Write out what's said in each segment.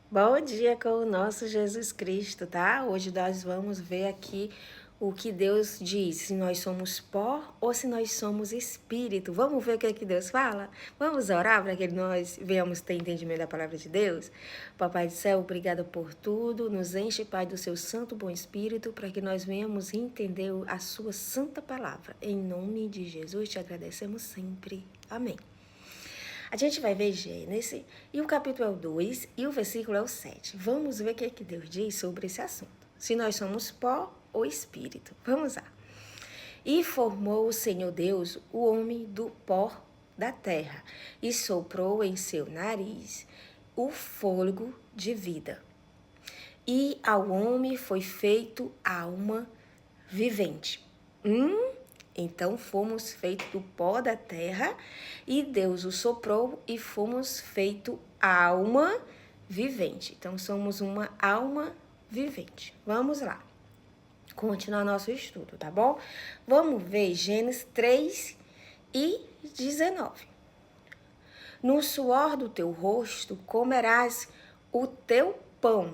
Bom dia com o nosso Jesus Cristo, tá? Hoje nós vamos ver aqui o que Deus diz, se nós somos pó ou se nós somos espírito. Vamos ver o que é que Deus fala? Vamos orar para que nós venhamos ter entendimento da palavra de Deus? Papai do céu, obrigada por tudo. Nos enche, Pai, do seu santo bom espírito, para que nós venhamos entender a sua santa palavra. Em nome de Jesus, te agradecemos sempre. Amém. A gente vai ver Gênesis, e o capítulo é o 2 e o versículo é o 7. Vamos ver o que é que Deus diz sobre esse assunto. Se nós somos pó ou espírito. Vamos lá. E formou o Senhor Deus o homem do pó da terra, e soprou em seu nariz o fôlego de vida. E ao homem foi feito alma vivente. Então fomos feitos do pó da terra e Deus o soprou e fomos feitos alma vivente. Então somos uma alma vivente. Vamos lá. Continuar nosso estudo, tá bom? Vamos ver Gênesis 3 e 19. No suor do teu rosto comerás o teu pão,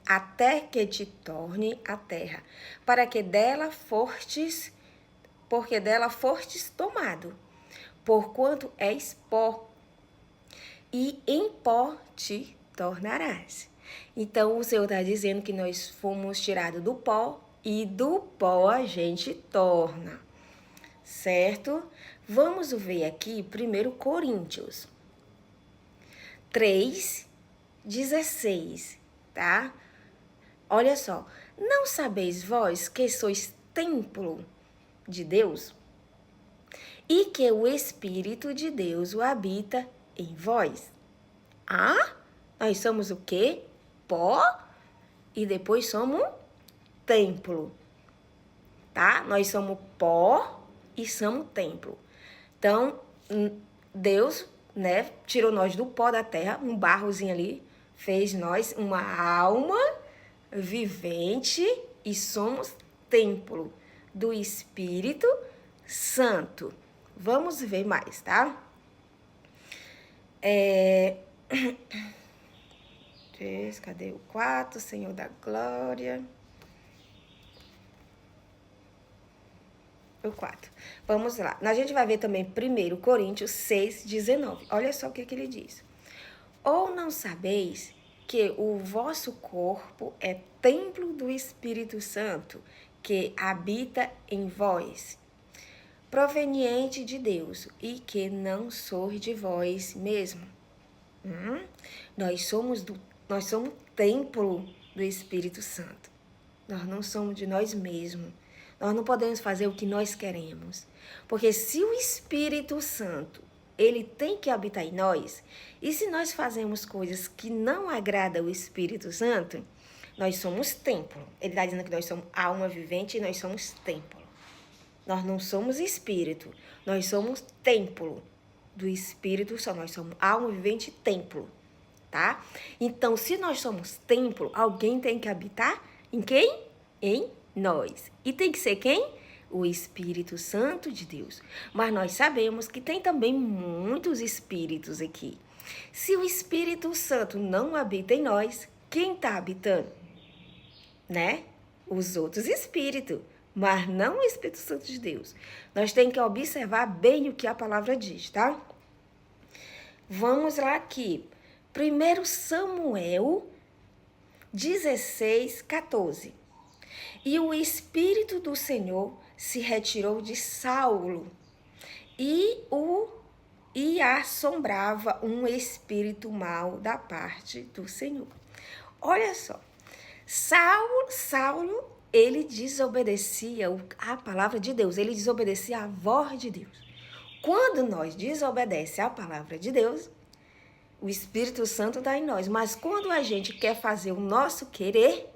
até que te torne a terra, para que dela fortes tomado, porquanto és pó, e em pó te tornarás. Então, o Senhor está dizendo que nós fomos tirados do pó, e do pó a gente torna, certo? Vamos ver aqui 1 Coríntios 3:16, tá? Olha só, não sabeis vós que sois templo de Deus e que o Espírito de Deus o habita em vós? Nós somos o quê? Pó e depois somos templo, tá? Nós somos pó e somos templo. Então, Deus, né, tirou nós do pó da terra, um barrozinho ali, fez nós uma alma vivente e somos templo do Espírito Santo. Vamos ver mais, tá? Cadê o 4? Senhor da Glória. O 4. Vamos lá. A gente vai ver também 1 Coríntios 6:19. Olha só o que ele diz. Ou não sabeis que o vosso corpo é templo do Espírito Santo, que habita em vós, proveniente de Deus, e que não sois de vós mesmo? Nós somos templo do Espírito Santo. Nós não somos de nós mesmos. Nós não podemos fazer o que nós queremos. Porque se o Espírito Santo, ele tem que habitar em nós, e se nós fazemos coisas que não agradam o Espírito Santo, nós somos templo. Ele está dizendo que nós somos alma vivente e nós somos templo. Nós não somos espírito, nós somos templo do Espírito Santo. Nós somos alma vivente e templo, tá? Então, se nós somos templo, alguém tem que habitar em quem? Em nós. E tem que ser quem? O Espírito Santo de Deus. Mas nós sabemos que tem também muitos espíritos aqui. Se o Espírito Santo não habita em nós, quem está habitando? Né? Os outros espíritos, mas não o Espírito Santo de Deus. Nós temos que observar bem o que a palavra diz, tá? Vamos lá aqui. 1 Samuel 16:14. E o Espírito do Senhor se retirou de Saulo e assombrava um espírito mau da parte do Senhor. Olha só, Saulo, ele desobedecia a palavra de Deus, ele desobedecia a voz de Deus. Quando nós desobedecemos a palavra de Deus, o Espírito Santo está em nós. Mas quando a gente quer fazer o nosso querer,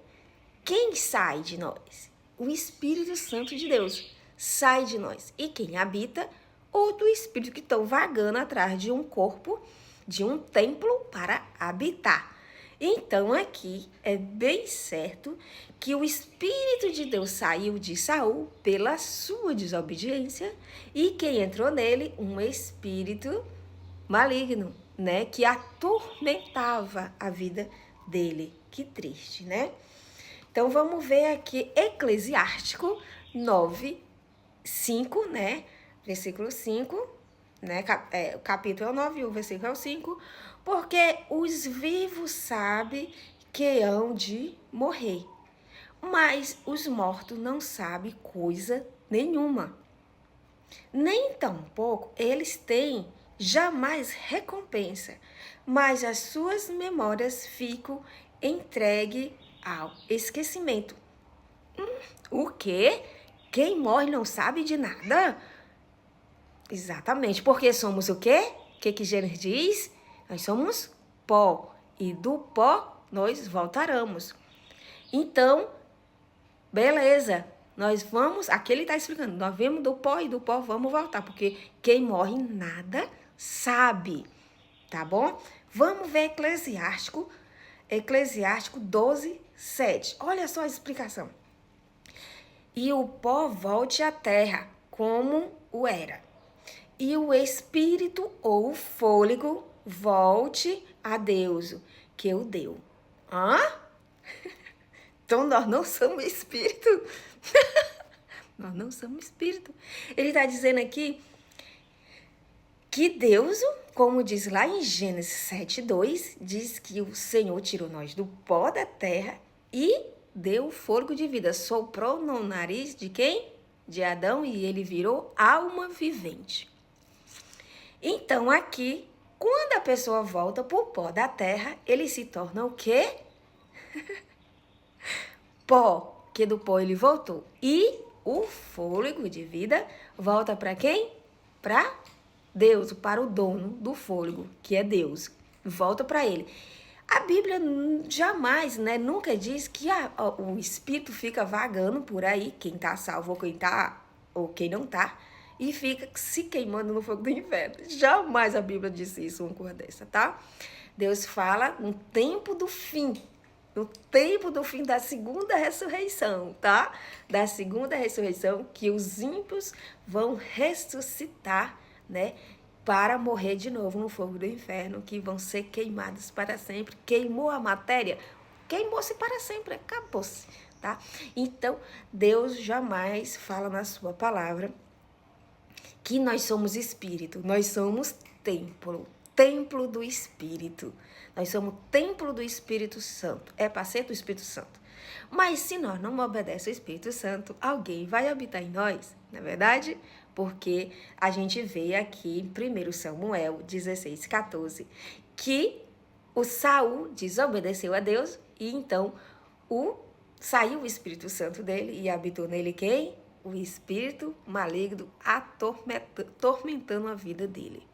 quem sai de nós? O Espírito Santo de Deus sai de nós. E quem habita? Outro espírito que estão vagando atrás de um corpo, de um templo para habitar. Então, aqui é bem certo que o Espírito de Deus saiu de Saul pela sua desobediência e quem entrou nele? Um espírito maligno, né? Que atormentava a vida dele. Que triste, né? Então, vamos ver aqui Eclesiástico 9, 5, né? Versículo 5, né? O capítulo é o 9 e o versículo é o 5. Porque os vivos sabem que hão de morrer, mas os mortos não sabem coisa nenhuma. Nem tampouco eles têm jamais recompensa, mas as suas memórias ficam entregues ao esquecimento. O quê? Quem morre não sabe de nada? Exatamente, porque somos o quê? O que Gênesis diz? Nós somos pó, e do pó nós voltaremos. Então, beleza, nós vamos, aqui ele está explicando, nós vemos do pó e do pó vamos voltar, porque quem morre nada sabe, tá bom? Vamos ver Eclesiástico 12, 7. Olha só a explicação. E o pó volte à terra, como o era. E o espírito ou o fôlego volte a Deus, que o deu. Hã? Então, nós não somos espírito. Nós não somos espírito. Ele está dizendo aqui que Deus, como diz lá em Gênesis 7:2, diz que o Senhor tirou nós do pó da terra e deu fôlego de vida. Soprou no nariz de quem? De Adão, e ele virou alma vivente. Então, aqui, quando a pessoa volta para o pó da terra, ele se torna o quê? Pó, que do pó ele voltou. E o fôlego de vida volta para quem? Para Deus, para o dono do fôlego, que é Deus. Volta para ele. A Bíblia jamais, né, nunca diz que o espírito fica vagando por aí, quem está salvo ou quem não está, e fica se queimando no fogo do inferno. Jamais a Bíblia disse isso, uma coisa dessa, tá? Deus fala no tempo do fim. No tempo do fim da segunda ressurreição, tá? Da segunda ressurreição, que os ímpios vão ressuscitar, né? Para morrer de novo no fogo do inferno, que vão ser queimados para sempre. Queimou a matéria, queimou-se para sempre, acabou-se, tá? Então, Deus jamais fala na sua palavra que nós somos espírito, nós somos templo do Espírito. Nós somos templo do Espírito Santo. É para ser do Espírito Santo. Mas se nós não obedecemos ao Espírito Santo, alguém vai habitar em nós, não é verdade? Porque a gente vê aqui em 1 Samuel 16:14, que o Saul desobedeceu a Deus e então saiu o Espírito Santo dele e habitou nele quem? O espírito maligno atormentando a vida dele.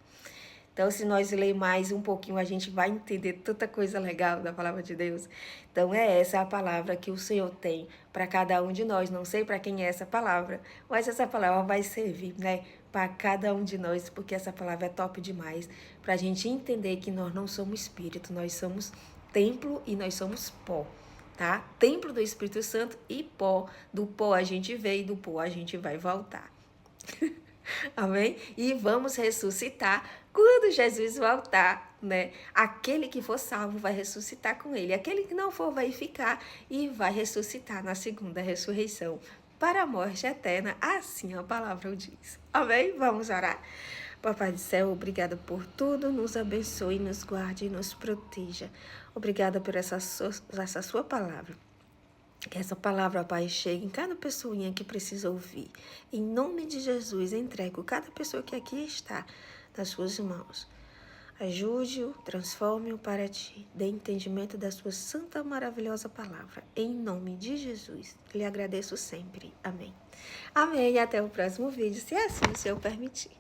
Então, se nós ler mais um pouquinho, a gente vai entender tanta coisa legal da palavra de Deus. Então, essa a palavra que o Senhor tem para cada um de nós. Não sei para quem é essa palavra, mas essa palavra vai servir, né, para cada um de nós, porque essa palavra é top demais, para a gente entender que nós não somos espírito, nós somos templo e nós somos pó, tá? Templo do Espírito Santo e pó. Do pó a gente veio e do pó a gente vai voltar. Amém? E vamos ressuscitar quando Jesus voltar, né? Aquele que for salvo vai ressuscitar com ele. Aquele que não for vai ficar e vai ressuscitar na segunda ressurreição para a morte eterna. Assim a palavra o diz. Amém? Vamos orar? Papai do céu, obrigada por tudo. Nos abençoe, nos guarde e nos proteja. Obrigada por essa sua palavra. Que essa palavra, Pai, chegue em cada pessoinha que precisa ouvir. Em nome de Jesus, entrego cada pessoa que aqui está nas suas mãos. Ajude-o, transforme-o para ti. Dê entendimento da sua santa, maravilhosa palavra. Em nome de Jesus, lhe agradeço sempre. Amém. Amém. E até o próximo vídeo, se assim o Senhor permitir.